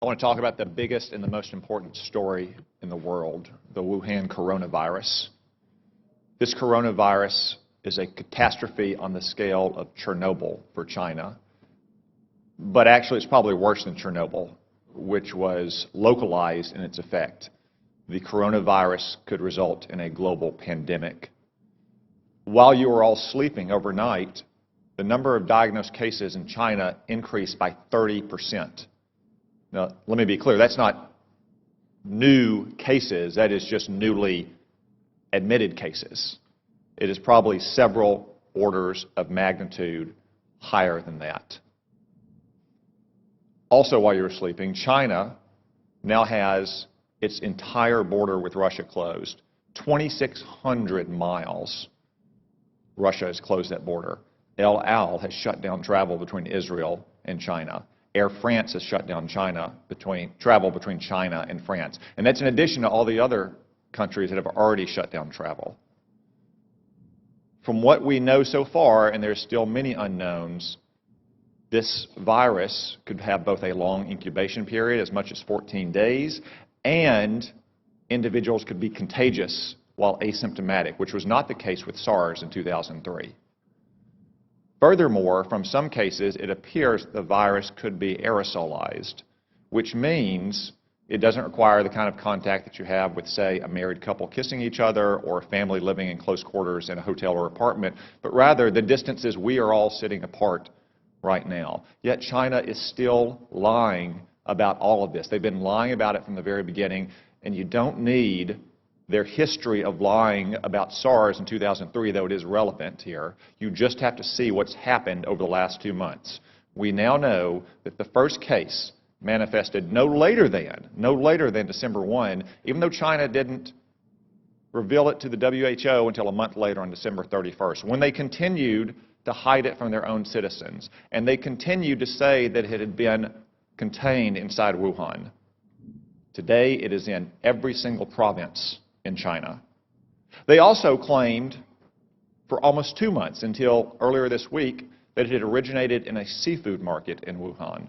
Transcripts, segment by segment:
I want to talk about the biggest and the most important story in the world, the Wuhan coronavirus. This coronavirus is a catastrophe on the scale of Chernobyl for China, but actually it's probably worse than Chernobyl, which was localized in its effect. The coronavirus could result in a global pandemic. While you were all sleeping overnight, the number of diagnosed cases in China increased by 30%. Now, let me be clear, that's not new cases, that is just newly admitted cases. It is probably several orders of magnitude higher than that. Also, while you were sleeping, China now has its entire border with Russia closed. 2,600 miles, Russia has closed that border. El Al has shut down travel between Israel and China. Air France has shut down travel between China and France. And that's in addition to all the other countries that have already shut down travel. From what we know so far, and there's still many unknowns, this virus could have both a long incubation period, as much as 14 days, and individuals could be contagious while asymptomatic, which was not the case with SARS in 2003. Furthermore, from some cases, it appears the virus could be aerosolized, which means it doesn't require the kind of contact that you have with, say, a married couple kissing each other or a family living in close quarters in a hotel or apartment, but rather the distances we are all sitting apart right now. Yet China is still lying about all of this. They've been lying about it from the very beginning, and you don't need their history of lying about SARS in 2003, though it is relevant here. You just have to see what's happened over the last 2 months. We now know that the first case manifested no later than December 1, even though China didn't reveal it to the WHO until a month later on December 31st, when they continued to hide it from their own citizens. And they continued to say that it had been contained inside Wuhan. Today, it is in every single province in China. They also claimed for almost 2 months, until earlier this week, that it had originated in a seafood market in Wuhan,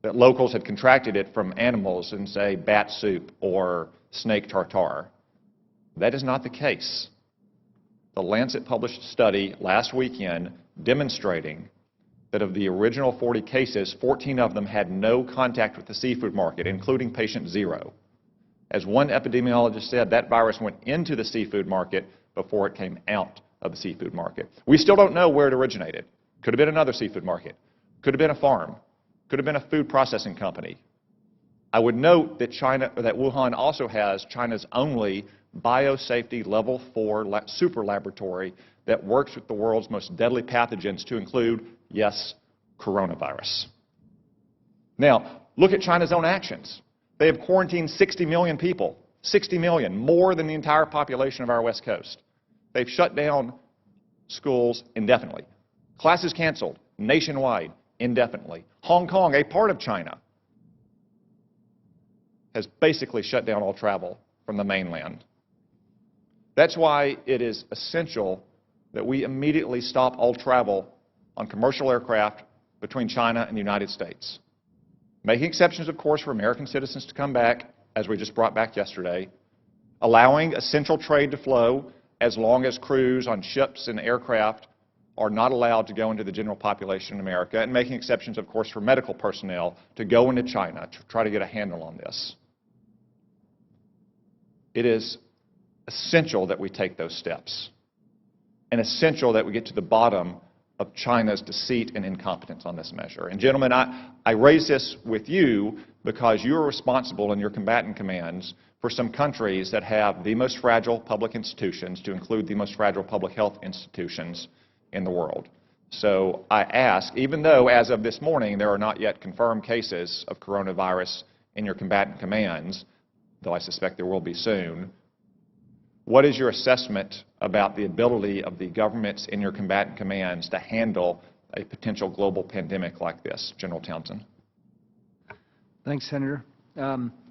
that locals had contracted it from animals in, say, bat soup or snake tartare. That is not the case. The Lancet published a study last weekend demonstrating that of the original 40 cases, 14 of them had no contact with the seafood market, including patient 0. As one epidemiologist said, that virus went into the seafood market before it came out of the seafood market. We still don't know where it originated. Could have been another seafood market. Could have been a farm. Could have been a food processing company. I would note that Wuhan also has China's only biosafety level 4 super laboratory that works with the world's most deadly pathogens, to include, yes, coronavirus. Now, look at China's own actions. They have quarantined 60 million people, 60 million, more than the entire population of our West Coast. They've shut down schools indefinitely. Classes canceled nationwide indefinitely. Hong Kong, a part of China, has basically shut down all travel from the mainland. That's why it is essential that we immediately stop all travel on commercial aircraft between China and the United States. Making exceptions, of course, for American citizens to come back, as we just brought back yesterday, allowing essential trade to flow as long as crews on ships and aircraft are not allowed to go into the general population in America, and making exceptions, of course, for medical personnel to go into China to try to get a handle on this. It is essential that we take those steps, and essential that we get to the bottom of China's deceit and incompetence on this measure. And gentlemen, I raise this with you because you are responsible in your combatant commands for some countries that have the most fragile public institutions, to include the most fragile public health institutions in the world. So I ask, even though as of this morning there are not yet confirmed cases of coronavirus in your combatant commands, though I suspect there will be soon, what is your assessment about the ability of the governments in your combatant commands to handle a potential global pandemic like this? General Townsend. Thanks, Senator.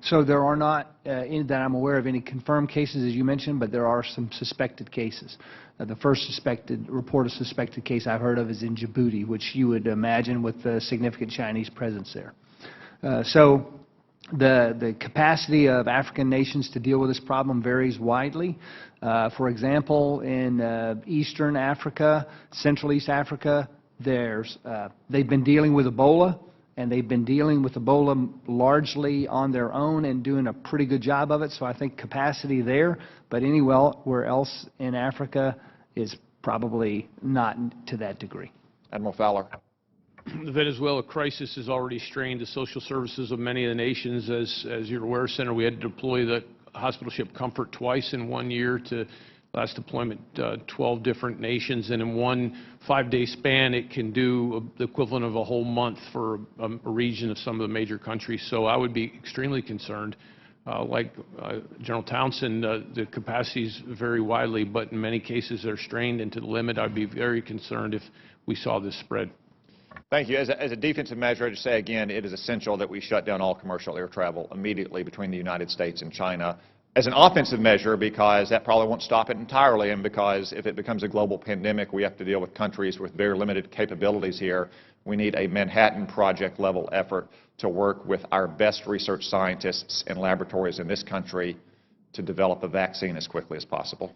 So there are not, that I'm aware of, any confirmed cases, as you mentioned, but there are some suspected cases. The first report of suspected case I've heard of is in Djibouti, which you would imagine with a significant Chinese presence there. So the capacity of African nations to deal with this problem varies widely. For example, in Eastern Africa, Central East Africa, they've been dealing with Ebola, and they've been dealing with Ebola largely on their own and doing a pretty good job of it. So I think capacity there, but anywhere else in Africa is probably not to that degree. Admiral Fowler. The Venezuela crisis has already strained the social services of many of the nations. As you're aware, Senator, we had to deploy the hospital ship Comfort twice in 1 year to last deployment 12 different nations, and in one 5-day span it can do the equivalent of a whole month for a region of some of the major countries. So I would be extremely concerned. Like General Townsend, the capacities vary widely, but in many cases they're strained and to the limit. I'd be very concerned if we saw this spread. Thank you. As a defensive measure, I just say again, it is essential that we shut down all commercial air travel immediately between the United States and China. As an offensive measure, because that probably won't stop it entirely, and because if it becomes a global pandemic, we have to deal with countries with very limited capabilities here. We need a Manhattan Project level effort to work with our best research scientists and laboratories in this country to develop a vaccine as quickly as possible.